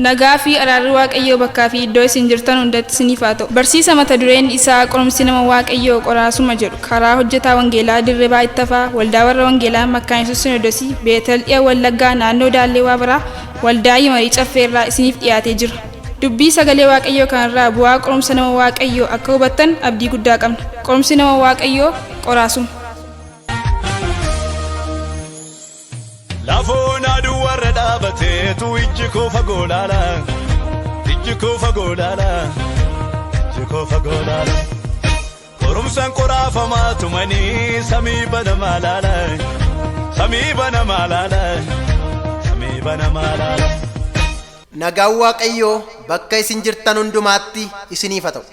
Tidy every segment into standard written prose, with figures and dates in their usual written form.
Nagaa fi araarri Waaqayyoo bakkaa fi iddoo isin jirtan hundatti isiniif haa ta'u. Barsiisa mata dureen isaa qorumsi nama Waaqayyoo qoraasuma jedhu karaa hojjetaa Wangeelaa Dirribaa Ittafaa Waldaa Warra Wangeelaa Makkaan Yesuus Sinodosii Beetel Dhiya Wallaggaa naannoo Daallee Waabaraa Waldaa Yimarii Caffeerraa isiniif dhiyaatee jira. Dubbii sagalee Waaqayyoo kanarraa bu'aa qorumsa nama Waaqayyoo akka hubattan abdii guddaa qabna. Qorumsi nama Waaqayyoo qoraasuma. Lafoona duwwarra dhaabatee tu ijji koo fagoo laala, ijji koo fagoo laala, ijji koo fagoo laala. Qorumsaan qoraafamaa tumanii samii banamaa laala, samii banamaa laala, samii banamaa laala. Nagaan Waaqayyoo bakka isin jirtan hundumaatti isiniif haa ta'u.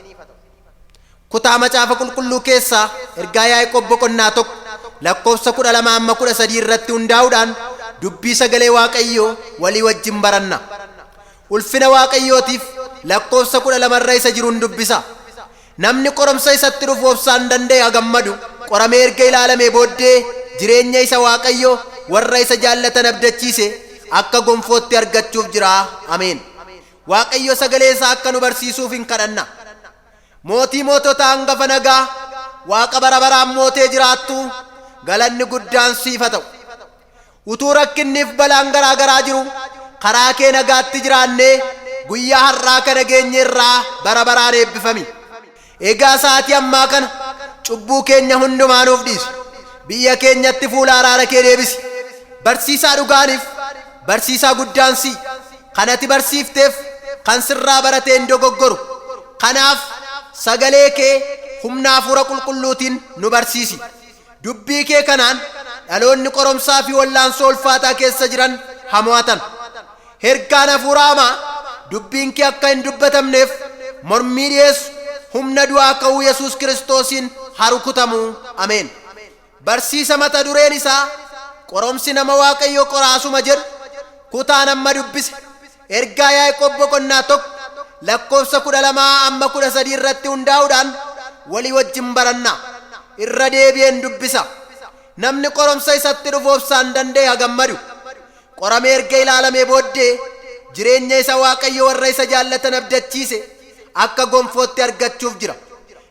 Kutaa macaafa qulqulluu keessaa ergaa Yaaqoob boqonnaa tokko lakkoofsa 12-13 irratti hundaa'uudhaan dubbii sagalee Waaqayyoo walii wajjin baranna. Ulfina Waaqayyootiif lakkoofsa 12 irra isa jiruun dubbisa. Namni qoromsa isatti dhufu obsaan danda'e gammadu qoramee erga ilaalamee booddee jireenya isa Waaqayyoo warra isa jaallatan abdachiise akka gonfootti argachuuf jira. Ameen. Waaqayyo sagalee isaa akka nu barsiisuuf hin kadhanna. Mootii mootota hangafa nagaa Waaqa bara baraan mootee jiraattu galanni guddaan siif haa ta'u. Utuu rakkinniif balaan garaa garaa jiru karaa kee nagaatti jiraannee guyyaa har'aa kana geenye irraa bara baraan eebbifami. Egaa sa'aatii ammaa kana cubbuu keenya hundumaa nuuf dhiisi. Biyya keenyatti fuula araara kee deebisi. Barsiisaa dhugaaniif barsiisaa guddaan si kan ati barsiifteef kan sirraa baratee hin dogoggoru. Kanaaf sagalee kee humna hafuura qulqulluutiin nu barsiisi. Dubbii kee kanaan dhaloonni qoromsaa fi wallaansoo ulfaataa keessa jiran hamo'atan. Ergaan hafuura hamaa dubbiin kee akka hin dubbatamneef mormii dhiyeessu humna du'aa ka'uu Yesuus Kiristoosiin haa rukutamu. Ameen. Barsiisa mata dureen isaa qoromsi nama Waaqayyoo qoraasuma jedhu kutaan amma dubbise ergaa Yaaqoob boqonnaa tokko lakkoofsa 12-13 irratti hundaa'uudhaan walii wajjin baranna. Irra deebi'een dubbisa. Namni qoromsa isatti dhufu obsaan danda'e gammadu qoramee erga ilaalamee booddee jireenya isa Waaqayyo warra isa jaallatan abdachiise akka gonfootti argachuuf jira.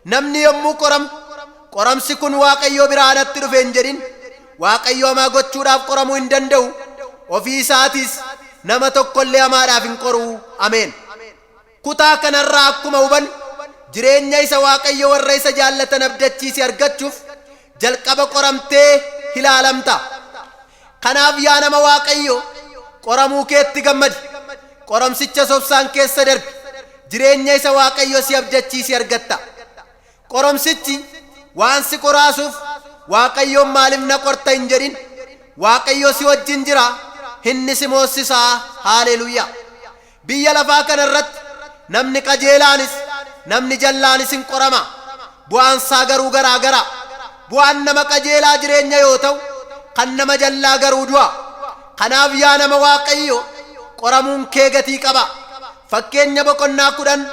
Namni yommuu qoramu qoramsi kun Waaqayyo biraa natti dhufe hin jedhin Waaqayyo hamaa gochuudhaaf qoramuu hin danda'u. Ofii isaatiis nama tokkollee hamaadhaaf hin qoru. Ameen. Kutaa kanarraa akkuma hubannu jireenya isa Waaqayyo warra isa jaallatan abdachiise argachuuf jalqaba qoramtee ilaalamta. Kanaaf yaa nama Waaqayyo qoramuu keetti gammadi. Qoromsicha sobsaan keessa darbi jireenya isa Waaqayyo si abdachiise argatta. Qoromsichi waan si qoraasuuf Waaqayyoon maaliif na qorta hin jedhin Waaqayyo si wajjin jira inni si moossisaa. Haaleluyyaa. Biyya lafaa kanarratti namni qajeelaanis namni jallaanis hin qorama. Bu'aan isaa garuu garaa gara. Bu'aan nama qajeelaa jireenya yoo ta'u kan nama jallaa garuu du'a. Kanaaf yaa nama Waaqayyo qoramuun kee gatii qaba. Fakkeenya boqonnaa 10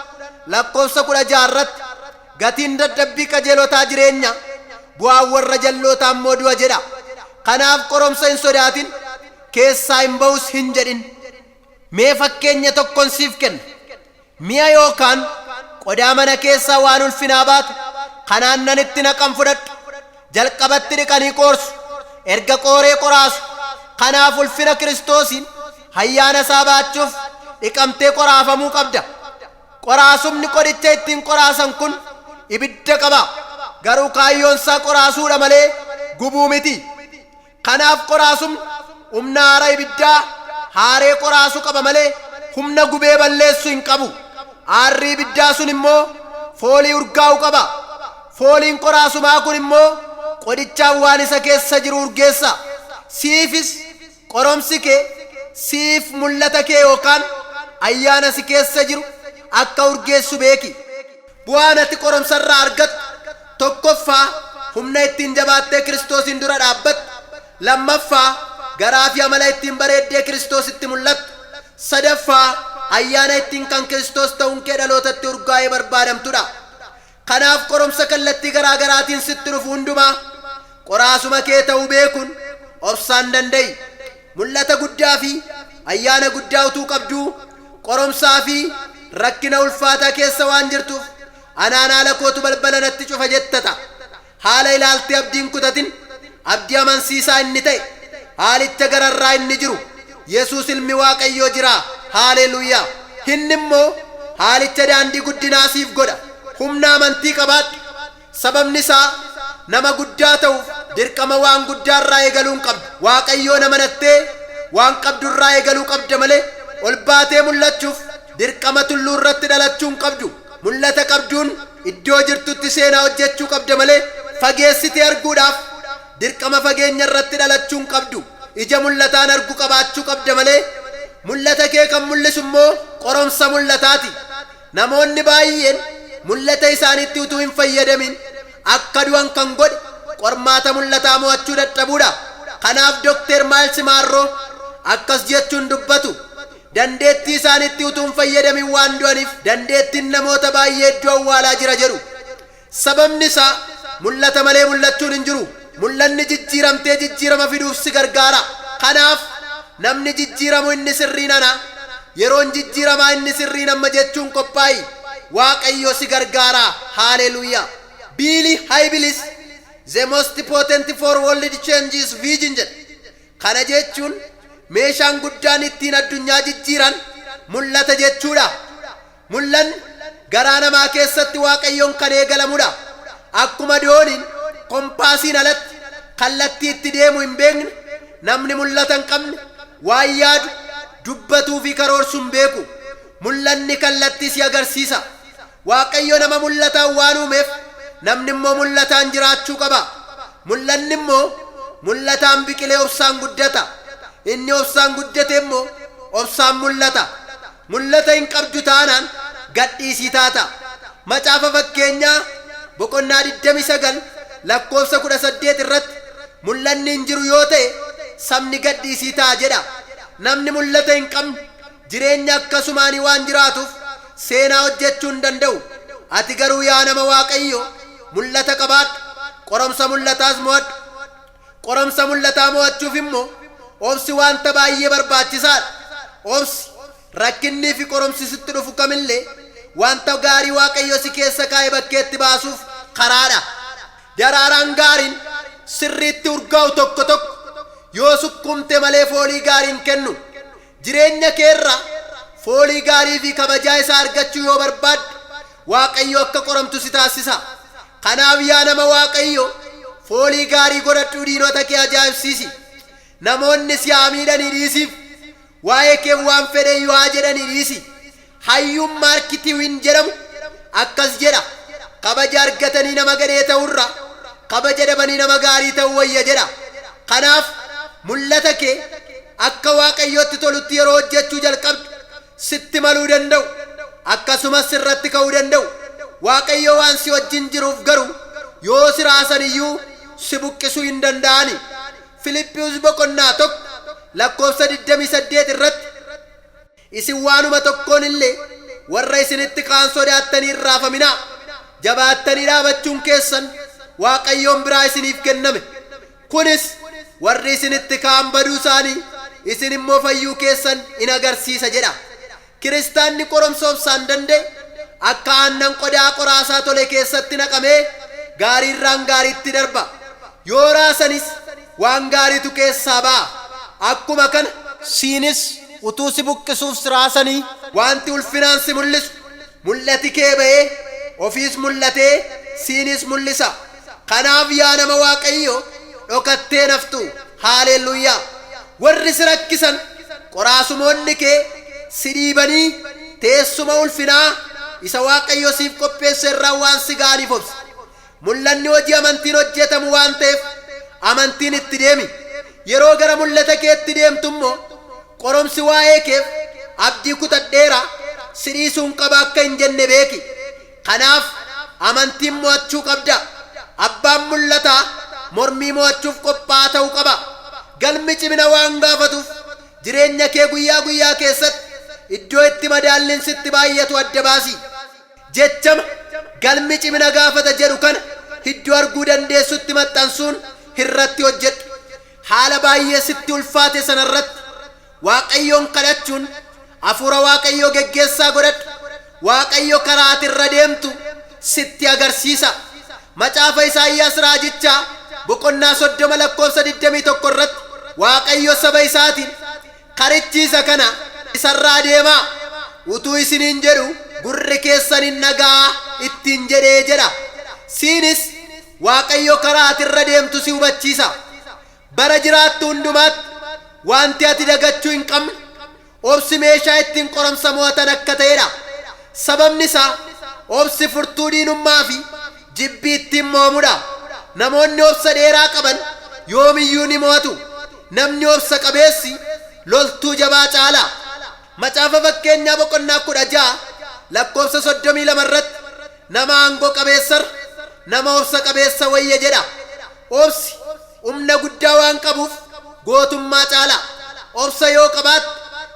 lakkoofsa 16 irratti gatiin dadhabbii qajeelotaa jireenya bu'aan warra jallootaa immoo du'a jedha. Kanaaf qoromsa hin sodaatin keessaa hin ba'us hin jedhin. Mee fakkeenya tokkon siif kenna. Mi'a yookaan qodaa mana keessaa waan ulfinaa baatu kanaan nan itti naqan fudhadhu. Jalqabatti dhiqanii qoorsu erga qooree qoraasu. Kanaaf ulfina Kiristoosiin ayyaana isaa baachuuf dhiqamtee qoraafamuu qabda. Qoraasumni qodicha ittiin qoraasan kun ibidda qaba. Garuu kaayyoon isaa qoraasuudha malee gubuu miti. Kanaaf qoraasumni humna aara ibiddaa haaree qoraasuu qaba malee humna gubee balleessuu hin qabu. Aarri ibiddaa sun immoo foolii urgaa'uu qaba. Fooliin qoraasumaa kun immoo qodichaan waan isa keessa jiru urgeessa. Siifis qoromsi kee siif mul'ata kee yookaan ayyaana si keessa jiru akka urgeessu beeki. Bu'aan ati qoromsarraa argattu tokkoffaa humna ittiin jabaattee Kiristoosiin dura dhaabbattu. Lammaffaa garaa fi amala ittiin bareeddee Kiristoositti mul'attu. Sadaffaa ayyaana ittiin kan Kiristoos ta'uun kee dhalootatti urgaa'ee barbaadamtudha. Kanaaf qoromsa kallattii garaa garaatiin sitti dhufu hundumaa qoraasuma kee ta'uu beekuun obsaan danda'i. Mul'ata guddaa fi ayyaana guddaa utuu qabduu qoromsaa fi rakkina ulfaataa keessa waan jirtuuf anaan haala kootu balbala natti cufa jettata. Haala ilaaltee abdiin kutatin, abdii amansiisaa inni ta'e, haalicha gararraa inni jiru Yesuus ilmi Waaqayyoo jira. Haaleluyyaa. Inni immoo haalicha daandii guddinaa siif godha. Humna amantii qabaadhu. Sababni isaa nama guddaa ta'uuf dirqama waan guddaarraa eegaluu hin qabdu. Waaqayyoon amanattee waan qabdurraa eegaluu qabda malee ol baatee mul'achuuf dirqama tulluu irratti dhalachuu hin qabdu. Mul'ata qabduun iddoo jirtutti seenaa hojjechuu qabda malee fageessitee arguudhaaf dirqama fageenya irratti dhalachuu hin qabdu. Ija mul'ataan argu qabaachuu qabda malee mul'ata kee kan mul'isu immoo qoromsa mul'ataati. Namoonni baay'een mul'ata isaaniitti utuu hin fayyadamin akka du'an kan godhe qormaata mul'ataa mo'achuu dadhabuudha. Kanaaf Dr. Miles Monroe akkas jechuun dubbatu. Dandeettii isaaniitti utuu hin fayyadamin waan du'aniif dandeettiin namoota baay'ee iddoo awwaalaa jira jedhu. Sababni isaa mul'ata malee mul'achuun hin jiru. Mul'anni jijjiiramtee jijjiirama fiduuf si gargaara. Kanaaf namni jijjiiramu inni sirriin ana, yeroon jijjiiramaa inni sirriin amma jechuun qophaa'i. Waaqayyo si gargaara. Hallelujah. Billy Hybels the most potent for world change is vision jedha. Kana jechuun meeshaan guddaan ittiin addunyaa jijjiiran mul'ata jechuudha. Mul'anni garaa namaa keessatti Waaqayyoon kan eegalamudha. Akkuma dooniin kompaasiin alatti kallattii itti deemu hin beekne namni mul'ata hin qabne waan yaadu dubbatuu fi karoorsuu hin beeku. Mul'anni kallattii si agarsiisa. Waaqayyo nama mul'ataan waan uumeef namni immoo mul'ataan jiraachuu qaba. Mul'anni immoo mul'ataan biqilee obsaan guddata. Inni obsaan guddate immoo obsaan mul'ata. Mul'ata hin qabdu taanaan gadhiisii taata. Macaafa fakkeenyaa boqonnaa 29 lakkoofsa 18 irratti mul'anni hin jiru yoo ta'e sabni gadhiisii ta'a jedha. Namni mul'ata hin qabne jireenya akkasumaanii waan jiraatuuf seenaa hojjechuu hin danda'u. Ati garuu yaa nama Waaqayyo mul'ata qabaadhu. Qoromsa mul'ataas mo'adhu. Qoromsa mul'ataa mo'achuuf immoo obsi wanta baay'ee barbaachisaadha. Obsi rakkinnii fi qoromsi sitti dhufu kamillee wanta gaarii Waaqayyo si keessa kaa'e bakkeetti baasuuf karaadha. Daraaraan gaariin sirriitti urgaa'u tokko tokko yoo sukkumte malee foolii gaariin kennu. Jireenya keerra foolii gaarii fi kabajaa isaa argachuu yoo barbaadde Waaqayyo akka qoromtu si taasisa. Kanaaf yaa nama Waaqayyo foolii gaarii godhadhuu diinota kee ajaa'ibsiisi. Namoonni si haa miidhanii dhiisiif waa'ee kee waan fedhe yoo haa jedhanii dhiisi. Hayyuun maarkitiiwwan jedhamu akkas jedha. Kabaja argatanii nama gadhee ta'urra kabaja dhabanii nama gaarii ta'uu wayya jedha. Kanaaf mul'ata kee akka Waaqayyootti tolutti yeroo hojjechuu jalqabdu sitti maluu danda'u. Akkasumas sirratti ka'uu danda'u. Waaqayyo waan si wajjin jiruuf garuu yoo si raasan iyyuu si buqqisuu hin danda'ani. Filiphiyuus boqonnaa 1 lakkoofsa 28 irratti isin waanuma tokkoon illee warra isinitti kaan sodaattanii hin raafaminaa. Jabaattanii dhaabachuun keessan Waaqayyoon biraa isiniif kenname. Kunis warri isinitti kaan baduu isaanii isin immoo fayyuu keessan in agarsiisa jedha. Kiristaanni qoromsa obsaan danda'e akka aannan qodaa qoraasaa tole keessatti naqamee gaariirraan gaariitti darba. Yoo raasanis waan gaariitu keessaa ba'a. Akkuma kana siinis utuu si buqqisuuf si raasanii wanti ulfinaan si mul'isu mul'ati kee ba'ee ofiis mul'atee siinis mul'isa. Kanaaf yaa nama Waaqayyo dhokattee naftu. Haaleluyyaa. Warri si rakkisan qoraasumoonni kee si dhiibanii teessuma ulfinaa isa Waaqayyo siif qopheesse irraa waan si ga'aniif obsi. Mul'anni hojii amantiin hojjetamu waan ta'eef amantiin itti deemi. Yeroo gara mul'ata keetti deemtu immoo qoromsi waa'ee keef abdii kutadheera si dhiisuun qaba akka hin jenne beeki. Kanaaf amantiin mo'achuu qabda. Abbaan mul'ataa mormii mo'achuuf qophaa'aa ta'uu qaba. Galmi cimina waan gaafatuuf jireenya kee guyyaa guyyaa keessatti iddoo itti madaalliin sitti baay'atu adda baasi. Jechama galmi cimina gaafata jedhu kana iddoo arguu dandeessutti maxxansuun irratti hojjedhu. Haala baay'ee sitti ulfaate sanarratti Waaqayyoon kadhachuun Hafuura Waaqayyoo geggeessaa godhadhu. Waaqayyo karaa ati irra deemtu sitti agarsiisa. Macaafa Isaayyaas raajichaa boqonnaa 30 lakkoofsa 21 irratti Waaqayyo saba isaatiin karichiisa kana isarraa deemaa utuu isiniin jedhu gurri keessan hin nagaa ittiin jedhee jedha. Siinis Waaqayyo karaa ati irra deemtu si hubachiisa. Bara jiraattu hundumaatti wanti ati dagachuu hin qabne obsi meeshaa ittiin qoromsa mo'atan akka ta'edha. Sababni isaa obsi furtuu diinummaa fi jibbii ittiin mo'amudha. Namoonni obsa dheeraa qaban yoomiyyuu ni mo'atu. Namni obsa qabeessi loltuu jabaa caala. Macaafa Fakkeenyaa boqonnaa 16 lakkoofsa 32 irratti nama aangoo qabeessarra nama obsa qabeessa wayya jedha. Obsi humna guddaa waan qabuuf gootummaa caala. Obsa yoo qabaatte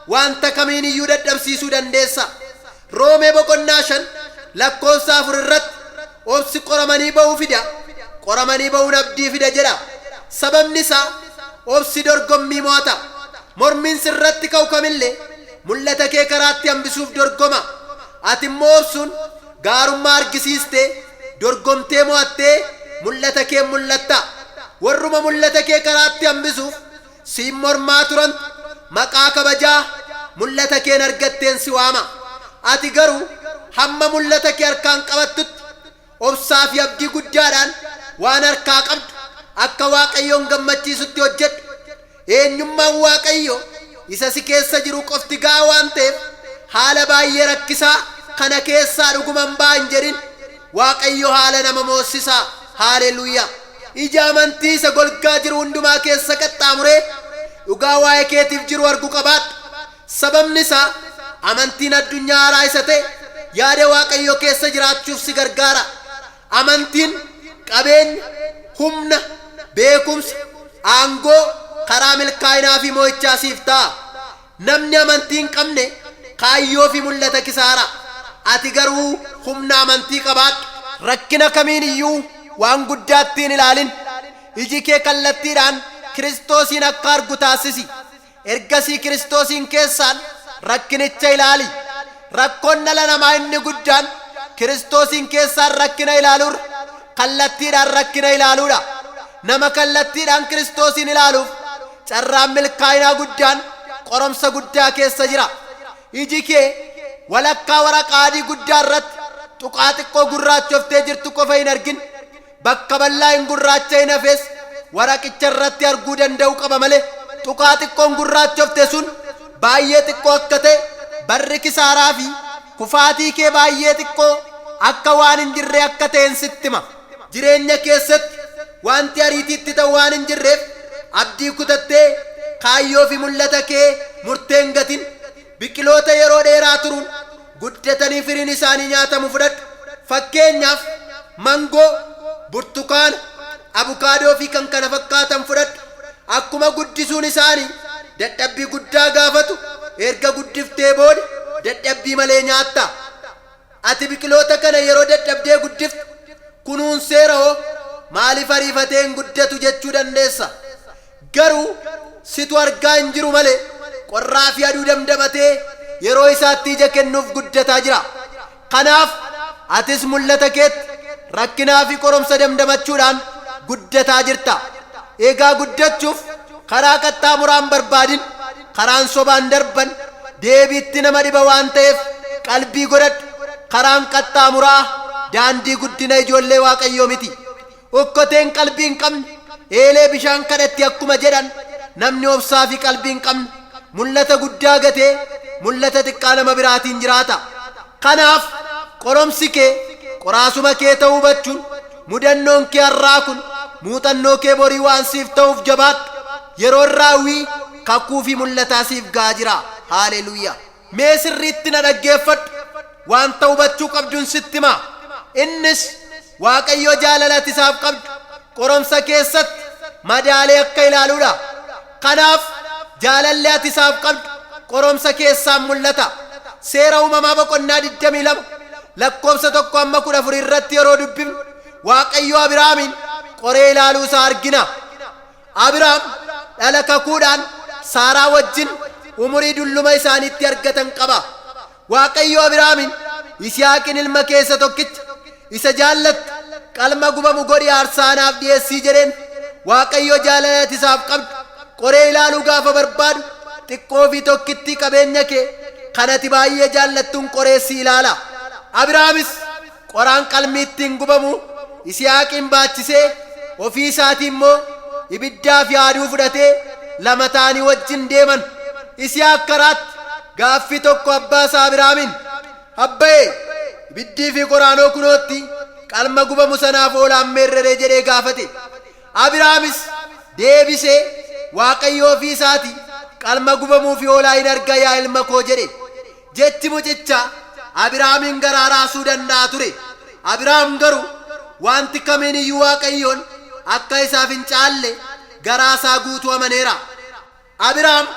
wanta kamiin iyyuu dadhabsiisuu dandeessa. Roomee boqonnaa 5 lakkoofsa 4 irratti obsi qoramanii ba'uu fida, qoramanii ba'uun abdii fida jedha. Sababni isaa obsi dorgommii mo'ata. Mormiin sirratti ka'u kamillee mul'ata kee karaatti hambisuuf dorgoma. Ati immoo obsuun gaarummaa argisiistee dorgomtee mo'attee mul'ata kee mul'atta. Warruma mul'ata kee karaatti hambisuuf siin mormaa turan maqaa kabajaa mul'ata keen argatteen si waama. Ati garuu hamma mul'ata kee harkaan qabattutti obsaa fi abdii guddaadhaan waan harkaa qabdu akka Waaqayyoon gammachiisutti hojjedhu. Eenyummaan Waaqayyo isa si keessa jiru qofti gahaa waan ta'eef haala baay'ee rakkisaa kana keessaa dhuguman baa hin jedhin. Waaqayyo haala nama moosisaa. Haaleluyyaa. Ija amantii isa golgaa jiru hundumaa keessa qaxxaamuree dhugaa waa'ee keetiif jiru argu qabaadhu. Sababni isaa amantiin addunyaa haaraa isa ta'e yaada Waaqayyo keessa jiraachuuf si gargaara. Amantiin qabeenya, humna, beekumsa, aangoo, karaa milkaa'inaa fi mo'ichaa siif ta'a. Namni amantii hin qabne kaayyoo fi mul'ata kisaara. Ati garuu humna amantii qabaadhu. Rakkina kamiin iyyuu waan guddaatti hin ilaalin. Iji kee kallattiidhaan Kiristoosiin akka argu taasisi. Ergasii Kiristoosiin keessaan rakkinicha ilaali. Rakkoon dhala namaa inni guddaan Kiristoosiin keessaan rakkina ilaaluurra kallattiidhaan rakkina ilaaluudha. Nama kallattiidhaan Kiristoosiin ilaaluuf carraan milkaa'inaa guddaan qoromsa guddaa keessa jira. Iji kee walakkaa waraqaa adii guddaa irratti tuqaa xiqqoo gurraachoftee jirtu qofa hin argin. Bakka bal'aa hin gurraacha hin hafes waraqicha irratti arguu danda'u qaba malee tuqaa xiqqoon gurraachofte sun baay'ee xiqqoo akka ta'e barri kisaaraa fi kufaatii kee baay'ee xiqqoo akka waan hin jirre akka ta'een sitti hima. Jireenya keessatti wanti ariitiitti ta'u waan hin jirreef abdii kutattee kaayyoo fi mul'ata kee murtee hin gatin. Biqiloota yeroo dheeraa turuun guddatanii firiin isaanii nyaatamu fudhadhu. Fakkeenyaaf mangoo, burtukaana, abukaadoo fi kan kana fakkaatan fudhadhu. Akkuma guddisuun isaanii dadhabbii guddaa gaafatu erga guddiftee booda dadhabbii malee nyaatta. Ati biqiloota kana yeroo dadhabdee guddiftu kunuunseera hoo maaliif ariifatee hin guddatu jechuu dandeessa. Garuu situ argaa hin jiru malee qorraa fi aduu damdamatee yeroo isaatti ija kennuuf guddataa jira. Kanaaf atis mul'ata keetti rakkinaa fi qoromsa damdamachuudhaan guddataa jirta. Egaa guddachuuf karaa qaxxaamuraan barbaadin, karaan sobaan darban deebiitti nama dhiba waan ta'eef qalbii godhadhu. Karaan qaxxaamuraa daandii guddina ijoollee Waaqayyoo miti. Okkoteen qalbii hin qabne eelee bishaan kadhatti akkuma jedhan namni obsaa fi qalbii hin qabne mul'ata guddaa gatee mul'ata xiqqaa nama biraatiin jiraata. Kanaaf qoromsi kee qoraasuma kee ta'uu hubachuun mudannoon kee har'aa kun muuxannoo kee borii waan siif ta'uuf jabaadhu. Yeroo raawwii kakuu fi mul'ataa siif gahaa jira. Haaleluyyaa. Mee sirriitti na dhaggeeffadhu. Wanta hubachuu qabduun sitti hima. Innis Waaqayyo jaalala ati isaaf qabdu qoromsa keessatti madaalee akka ilaaluudha. Kanaaf jaalalli ati isaaf qabdu qoromsa keessaan mul'ata. Seera uumamaa boqonnaa 22 lakkoofsa 1-14 irratti yeroo dubbifnu Waaqayyo Abrahaamiin qoree ilaaluu isaa argina. Abrahaam dhala kakuudhaan Saaraa wajjin umurii dulluma isaaniitti argatan qaba. Waaqayyo Abrahaamin Yisihaaqin ilma keessa tokkicha isa jaallattu qalma gubamu godhi aarsaa naaf dhiyeessii jedheen. Waaqayyo jaalala ati isaaf qabdu qoree ilaaluu gaafa barbaadu xiqqoo fi tokkitti qabeenya kee kan ati baay'ee jaallattuun qoreessi ilaala. Abrahaamis qoraan qalmi ittiin gubamu Yisihaaqin baachisee ofii isaatii immoo ibiddaa fi haaduu fudhatee lama ta'anii wajjin deeman. Yisihaaq karaatti gaaffii tokko abbaa isaa Abrahaamin, "Abbee, ibiddii fi qoraanoo kunootti qalma gubamu sanaaf oolaan meerreree?" jedhee gaafate. Abrahaamis deebisee, "Waaqayyo ofii isaatii qalma gubamuu fi oolaa hin arga yaa ilma koo" jedhe. Jechi mucicha Abrahaamin garaa raasuu danda'a ture. Abrahaam garuu wanti kamiin iyyuu Waaqayyoon akka isaaf hin caalle garaa isaa guutuu amaneera. Abrahaam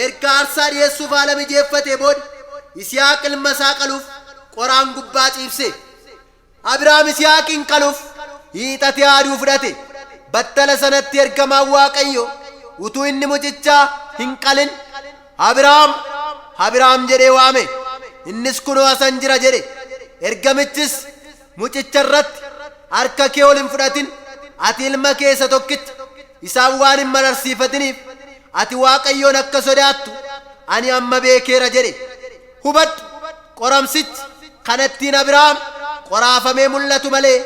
erga aarsaa dhiyeessuuf haala mijeeffatee booda Yisihaaq ilma isaa qaluuf qoraan gubbaa ciibse. Abrahaam Yisihaaqin qaluuf hiixatee haaduu fudhate. Battala sanatti ergamaan Waaqayyo utuu inni mucichaa hin qalin Abrahaam, Abrahaam jedhee waame. Innis kunoo asan jira jedhe. Ergamichis mucicha irratti, "Harka kee ol hin fudhatin, ati ilma keessa tokkicha isaan waan hin mararsiifatiniif ati Waaqayyoon akka sodaattu ani amma beekeera" jedhe. Hubadhu, qoramsichi kan ittiin Abrahaam qoraafamee mul'atu malee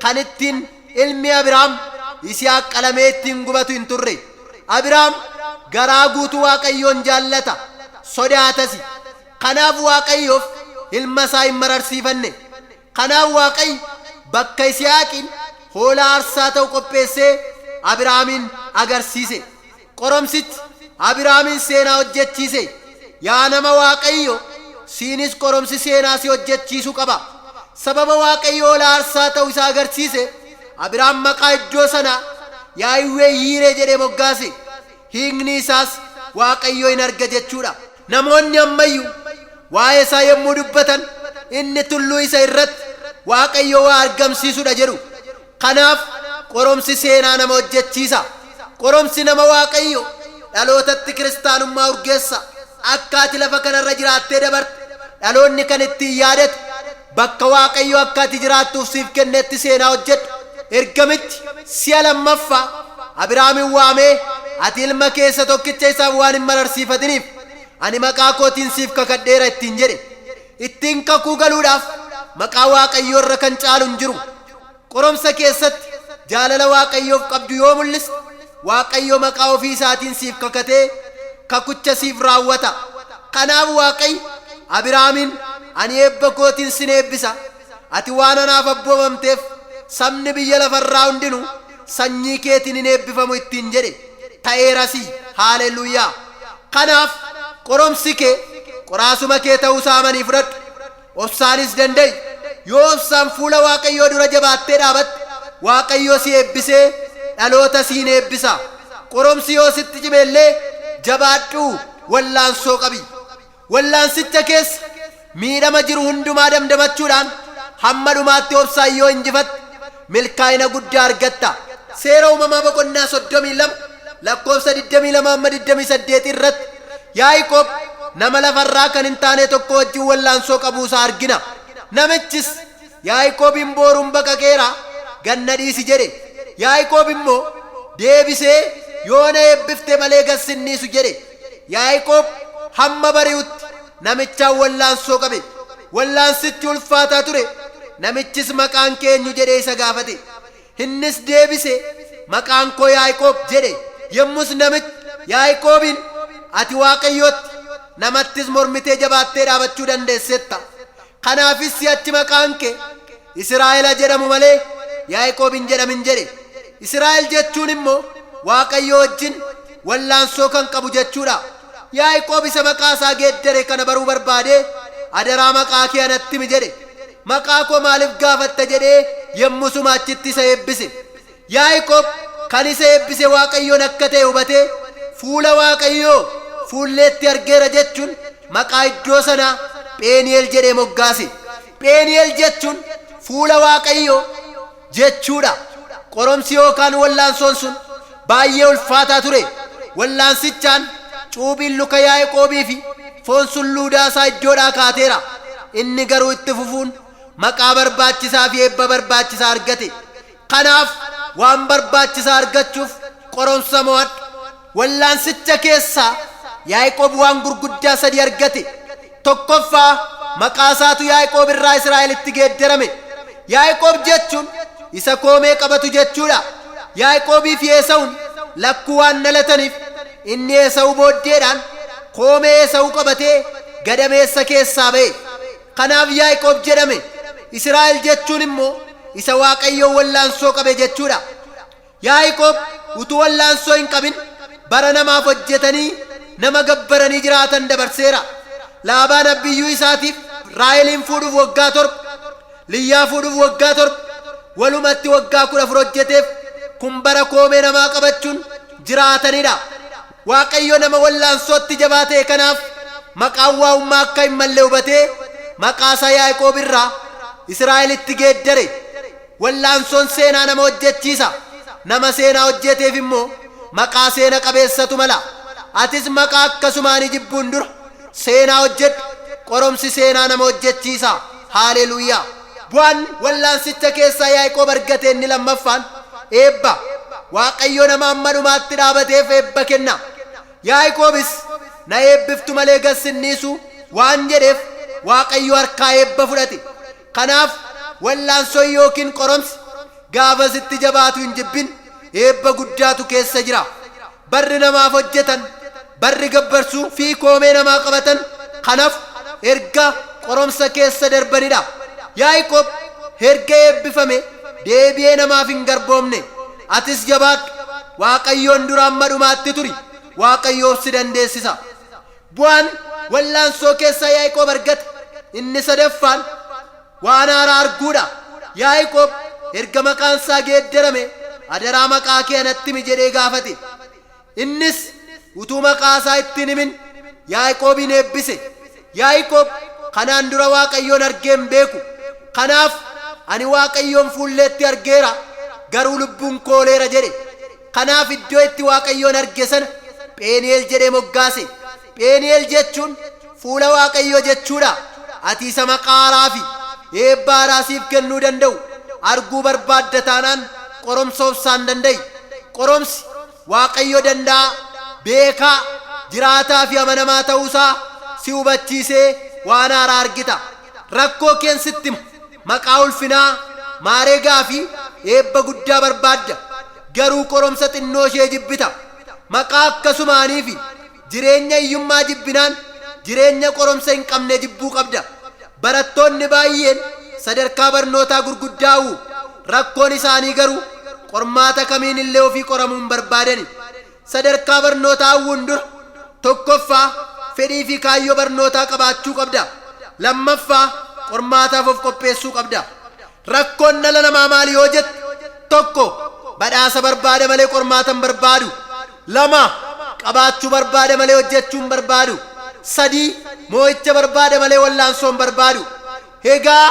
kan ittiin ilmi Abrahaam Yisihaaq qalamee ittiin gubatu hin turre. Abrahaam garaa guutuu Waaqayyoon jaallata, sodaatas. Kanaaf Waaqayyoof ilma isaa hin mararsiifanne. Kanaaf Waaqayyo bakka Yisihaaqiin hoolaa aarsaa ta'u qopheessee Abrahaamin agarsiise. Qoromsichi Abrahaamin seenaa hojjechiise. Yaa nama Waaqayyo, siinis qoromsi seenaa si hojjechiisuu qaba. Sababa Waaqayyo hoolaa aarsaa ta'u isa agarsiise Abrahaam maqaa iddoo sanaa Yaahweh Yiiree jedhee moggaase. Hiikni isaas Waaqayyo hin arga jechuudha. Namoonni ammayyuu waa'ee isaa yommuu dubbatan inni tulluu isa irratti Waaqayyo waa argamsiisudha jedhu. Kanaaf qoromsi seenaa nama hojjechiisa. Qoromsi nama Waaqayyo dhalootatti kiristaanummaa urgeessa. Akka ati lafa kanarra jiraattee dabarte dhaloonni kan ittiin yaadatu bakka Waaqayyo akka ati jiraattuuf siif kennetti seenaa hojjedhu. Ergamichi si'a lammaffaa Abrahaamin waamee, "Ati ilma keessa tokkicha isaaf waan hin mararsiifatiniif ani maqaa kootiin siif kakadheera" ittiin jedhe. Ittiin kakuu galuudhaaf maqaa Waaqayyoo irra kan caalu hin jiru. Qoromsa keessatti jaalala Waaqayyoof qabdu yoo mul'iste Waaqayyo maqaa ofii isaatiin siif kakatee kakucha siif raawwata. Kanaaf Waaqayyo Abrahaamin, "Ani eebba kootiin sin eebbisa. Ati waan anaaf abboomamteef sabni biyya lafarraa hundinuu sanyii keetiin hin eebbifamu" ittiin jedhe. Ta'eerasii. Haaleluyyaa. Kanaaf qoromsi kee qoraasuma kee ta'uu isaa amanii fudhadhu. Obsaanis danda'i. Yoo obsaan fuula Waaqayyoo dura jabaattee dhaabatte Waaqayyo si eebbisee dhaloota siin eebbisa. Qoromsi yoo sitti cimeellee jabaadhuu wallaansoo qabi. Wallaansicha keessa miidhama jiru hundumaa damdamachuudhaan hamma dhumaatti obsaan yoo injifatte milkaa'ina guddaa argatta. Seera uumamaa boqonnaa 32 lakkoofsa 22-28 irratti Yaaqoob nama lafarraa kan hin taane tokko wajjin wallaansoo qabuusaa argina. Namichis, "Yaaqoobiin booruun baqaqeera, ganna dhiisi" jedhe. Yaaqoob immoo deebisee, "Yoo na eebbifte malee gassinniisu" jedhe. Yaaqoob hamma bari'utti namichaan wallaansoo qabe. Wallaansichi ulfaataa ture. Namichis, "Maqaan keenyu?" jedhee isa gaafate. Innis deebise, "Maqaan koo Yaaqoob" jedhe. Yommus namichi Yaaqoobiin, "Ati Waaqayyootti namattis mormitee jabaattee dhaabachuu dandeessetta. Kanaafis si'achi maqaan kee Israa'el jedhamu malee Yaaqoob hin jedhamin" jedhe. Israa'el jechuun immoo Waaqayyo wajjin wallaansoo kan qabu jechuudha. Yaaqoob isa maqaa isaa geeddare kana baruu barbaadee, "Adaraa maqaa kee anatti himi" jedhe. "Maqaa koo maaliif gaafatta?" jedhee yommusuma achitti isa eebbise. Yaaqoob kan isa eebbise Waaqayyoon akka ta'e hubatee fuula Waaqayyoo fuulleetti argeera jechuun maqaa iddoo sanaa Pheni'eel jedhee moggaase. Pheni'eel jechuun fuula Waaqayyoo jechuudha. Qoromsi yookaan wallaansoon sun baay'ee ulfaataa ture. Wallaansichaan cuubiin luka Yaaqoobii fi foon sulluudaa isaa iddoodhaa kaateera. Inni garuu itti fufuun maqaa barbaachisaa fi eebba barbaachisaa argate. Kanaaf waan barbaachisaa argachuuf qoromsa mo'adhu. Wallaansicha keessaa Yaaqoob waan gurguddaa sadii argate. Tokkoffaa maqaa isaatu Yaaqoob irraa Israa'elitti geeddarame. Yaaqoob jechuun isa koomee qabatu jechuudha. Yaaqoobii fi Esaawun lakkuu waan dhalataniif inni Esaawuu booddeedhaan koomee Esaawuu qabatee gadameessa keessaa ba'e. Kanaaf Yaaqoob jedhame. Israa'el jechuun immoo isa Waaqayyoon wallaansoo qabe jechuudha. Yaaqoob utuu wallaansoo hin qabin bara namaaf hojjetanii nama gabbaranii jiraatan dabarseera. Laabaan abbiyyuu isaatiif Raaheliin fuudhuuf waggaa 7, Liyyaa fuudhuuf waggaa 7, walumatti waggaa 14 hojjeteef kun bara koomee namaa qabachuun jiraatanidha. Waaqayyo nama wallaansootti jabaa ta'e kanaaf maqaan waa'ummaa akka hin malle hubatee maqaa isaa Yaaqoob irraa Israa'elitti geeddare. Wallaansoon seenaa nama hojjechiisa. Nama seenaa hojjeteef immoo maqaa seena qabeessatu mala. Atis maqaa akkasumaan jibbuun dura seenaa hojjedhu. Qoromsi seenaa nama hojjechiisa. Haaleluyyaa. Bu'aan wallaansicha keessaa Yaaqoob argate inni lammaffaan eebba. Waaqayyo nama amma dhumaatti dhaabateef eebba kenna. Yaaqoobis na eebbiftu malee gassinniisu waan jedheef Waaqayyo harkaa eebba fudhate. Kanaaf wallaansoo yookiin qoromsi gaafa sitti jabaatu hin jibbin eebba guddaatu keessa jira. Barri namaaf hojjetan, barri gabbarsuu fi koomee namaa qabatan kanaaf erga qoromsa keessa darbanidha. Yaaqoob erga eebbifame deebi'ee namaaf hin garboomne. Atis jabaadhu. Waaqayyoon dura amma dhumaatti turi. Waaqayyoof si dandeessisa. Bu'aan wallaansoo keessaa Yaaqoob argate inni sadaffaan waan haaraa arguudha. Yaaqoob erga maqaan isaa geeddarame adaraa maqaa kee anatti himi jedhee gaafate. Innis utuu maqaa isaa ittiin himin Yaaqoobin eebbise. Yaaqoob kanaan dura Waaqayyoon argee hin beeku. Kanaaf ani Waaqayyoon fuulleetti argeera garuu lubbuun kooleera jedhe. Kanaaf iddoo itti Waaqayyoon arge sana Pheni'eel jedhee moggaase. Pheni'eel jechuun fuula Waaqayyoo jechuudha. Ati isa maqaa haaraa fi eebba haaraa siif kennuu danda'u arguu barbaadda taanaan qoromsa obsaan danda'i. Qoromsi Waaqayyo danda'a, beekaa, jiraataa fi amanamaa ta'uusaa si hubachiisee waan haaraa argita. Rakkoo keen sitti maqaa ulfinaa, maareegaa fi eebba guddaa barbaadda. Garuu qoromsa xinnoo ishee jibbita. Maqaa akkasumaanii fi jireenya hiyyummaa jibbinaan jireenya qoromsa hin qabne jibbuu qabda. Barattoonni baay'een sadarkaa barnootaa gurguddaa'u. Rakkoon isaanii garuu qormaata kamiin illee ofii qoramuu hin barbaadani. Sadarkaa barnootaa hawwuun dura tokkoffaa fedhii fi kaayyoo barnootaa qabaachuu qabda. Lammaffaa qormaataaf of qopheessuu qabda. Rakkoon dhala namaa maali yoo jette? Tokko badhaasa barbaada malee qormaata hin barbaadu. Lama qabaachuu barbaada malee hojjechuu hin barbaadu. Sadii moo'icha barbaada malee wallaansoo hin barbaadu. Egaa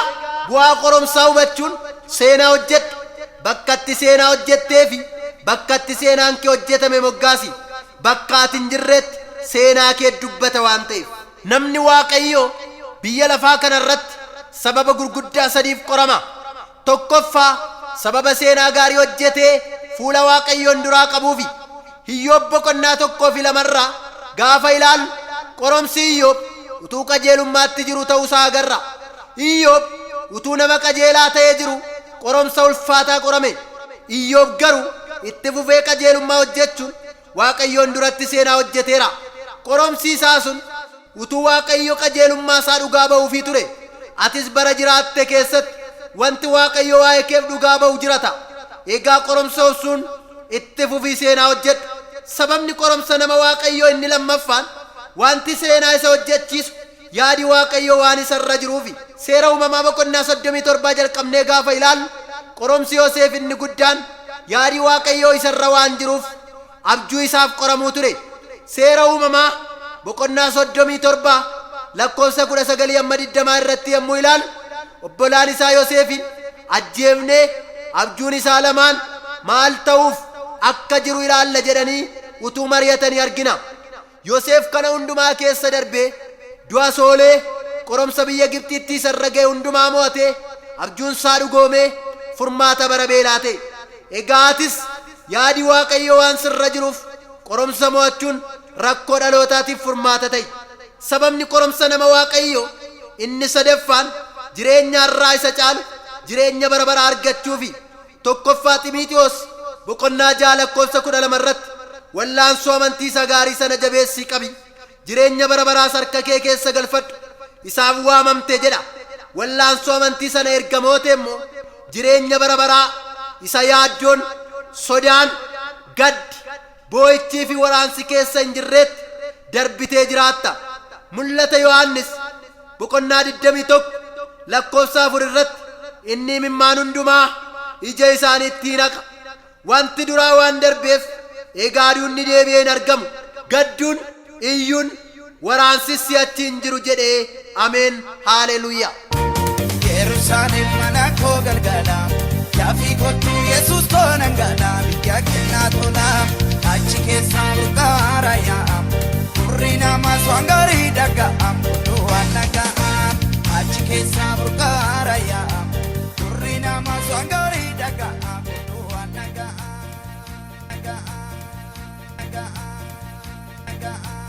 bu'aa qoromsaa hubachuun seenaa hojjedhu. Bakka itti seenaa hojjettee fi bakka itti seenaan kee hojjetame moggaasi. Bakka ati hin jirretti seenaa kee dubbata waan ta'eef. Namni Waaqayyoo biyya lafaa kanarratti sababa gurguddaa sadiif qorama. Tokkoffaa sababa seenaa gaarii hojjetee fuula Waaqayyoon duraa qabuufi. Iyyoob boqonnaa 1 fi 2 gaafa ilaalu qoromsi Iyyoob utuu qajeelummaatti jiru ta'uusaa agarra. Iyyoob utuu nama qajeelaa ta'ee jiru qoromsa ulfaataa qorame. Iyyoob garuu itti fufee qajeelummaa hojjechuun Waaqayyoon duratti seenaa hojjeteera. Qoromsi isaa sun utuu Waaqayyo qajeelummaa isaa dhugaa ba'uufii ture. Atis bara jiraatte keessatti wanti Waaqayyo waa'ee keef dhugaa ba'u jirata. Egaa qoromsa obsuun itti fufii seenaa hojjedhu. Sababni qoromsa nama Waaqayyoo inni lammaffaan wanti seenaa isa hojjechiisu yaadi Waaqayyoo waan isarra jiruufi. Seera uumamaa boqonnaa 37 jalqabnee gaafa ilaallu qoromsi Yoosef inni guddaan yaadi Waaqayyoo isarra waan jiruuf abjuu isaaf qoramuu ture. Seera uumamaa boqonnaa 37 lakkoofsa 19-20 irratti yommuu ilaallu obbolaan isaa Yoosefin ajjeefnee abjuun isaa lamaan maal ta'uuf akka jiru ilaalla jedhanii utuu mari'atanii argina. Yoosef kana hundumaa keessa darbee du'a soolee qoromsa biyya Gibxiitti isa irra ga'e hundumaa mo'atee abjuun isaa dhugoomee furmaata bara beelaa ta'e. Egaa atis yaadi Waaqayyoo waan sirra jiruuf qoromsa mo'achuun rakkoo dhalootaatiif furmaata ta'i. Sababni qoromsa nama Waaqayyoo inni sadaffaan jireenya irraa isa caalu jireenya bara baraa argachuufi. Tokkoffaa Xiimotewos boqonnaa 6:12 irratti wallaansoo amantii isa gaarii sana jabeessii qabi. Jireenya bara baraas harka kee keessa galfadhu. Isaaf waamamte jedha. Wallaansoo amantii sana erga moote immoo jireenya bara baraa isa yaaddoon, sodaan, gaddi, boo'ichii fi waraansi keessa hin jirreetti darbitee jiraatta. Mul'ata Yohaannis boqonnaa 21:4 irratti inni imimmaan hundumaa ija isaaniitti naqa. Wanti duraa waan darbeef egaa duunni deebi'ee hin argamu. Gadduun, iyyuun, waraansis si'achi hin jiru jedhee ameen haaleluyyaa. Yerusaalem mana koo galgala yaafii kottu Yesuus koo nan gala biyya kennaa tola achi keessa burqaara yaa'am turri namas waan gaarii dhaga'am oduu waan dhaga'am achi keessa burqaara yaa'am turri namas waan gaarii